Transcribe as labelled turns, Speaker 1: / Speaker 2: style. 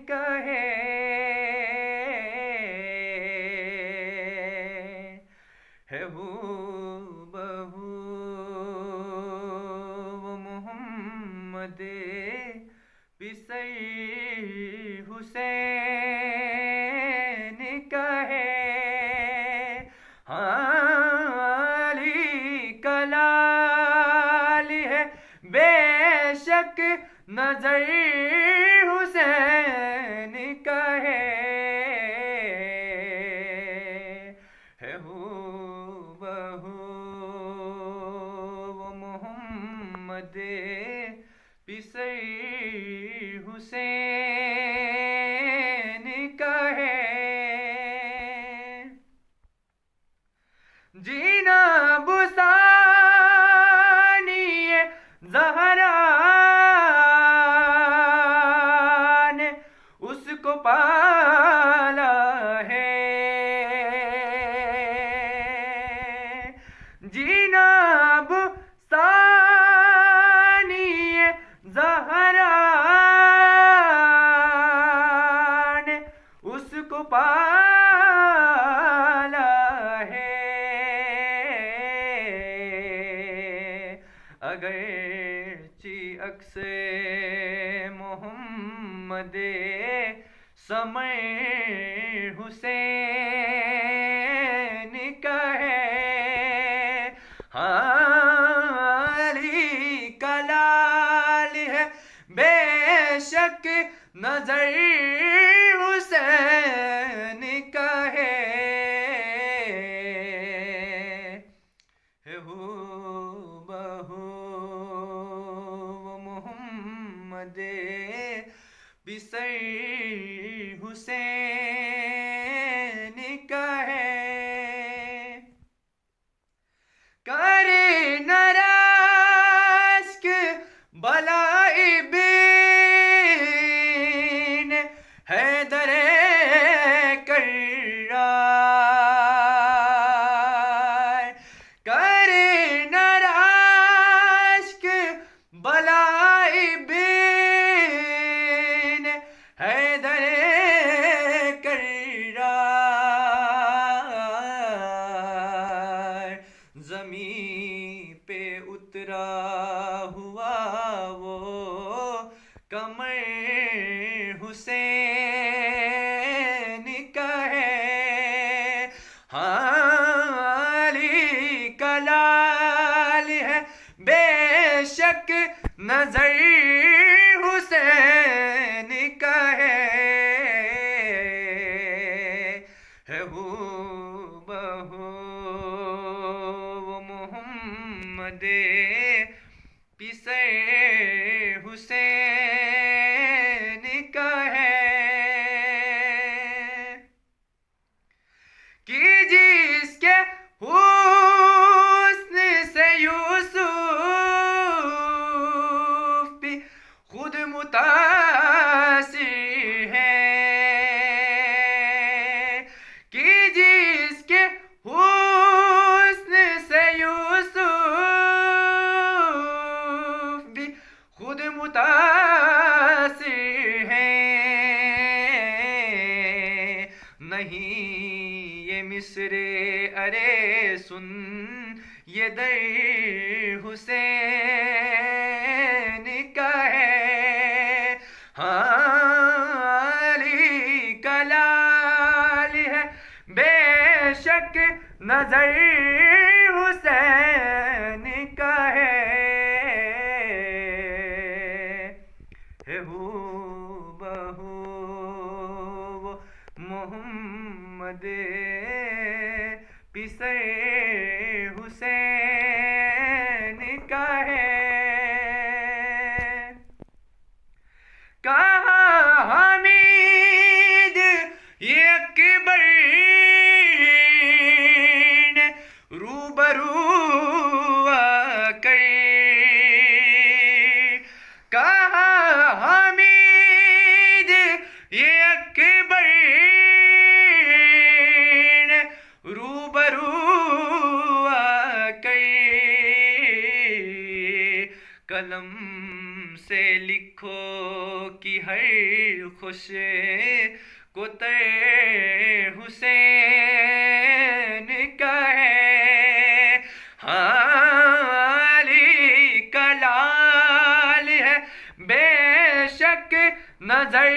Speaker 1: کہے ہے ہو بہو محمد پسر حسین کہے علی کلال ہے بے شک نظر حسین کہے ہے ہو بہو محمد پسر حسین کہے جینا بسانی زہرا نے اس کو پالا ہے جینب ثانی زہرا نے اس کو پالا ہے اگرچہ عکس محمد سمع حسین کہے علی کلال ہے بے شک نظر حسین کہے ہے ہو بہو محمد پسر حسین کہے کرے نہ رشک بلائی بین حیدر کرار کرے نہ رشک بلائی بین حیدر کرار زمین پہ اترا ہوا وہ قمر حسین کہے علی کلال ہے بے شک نظر حسین کہے ہے ہو بہو محمد پسر حسین کہے کہ جس کے حسن سے یوسف بھی خود متاثر ہے کہ جس کے حسن سے یوسف بھی خود متاثر ہے نہیں یہ مصر ارے سن یہ در حسین کہے علی کلال ہے بے شک نظر حسین کہے ہے ہو بہو محمد پسر حسین کہے کہا حمید یہ اکبر نے روبرو آ کر کہا حمید یہ اکبر نے روبرو آ کر قلم سے لکھو کہ ہر خوش کو تر حسین کا ہے، ہاں علی کا لال ہے بے شک نظر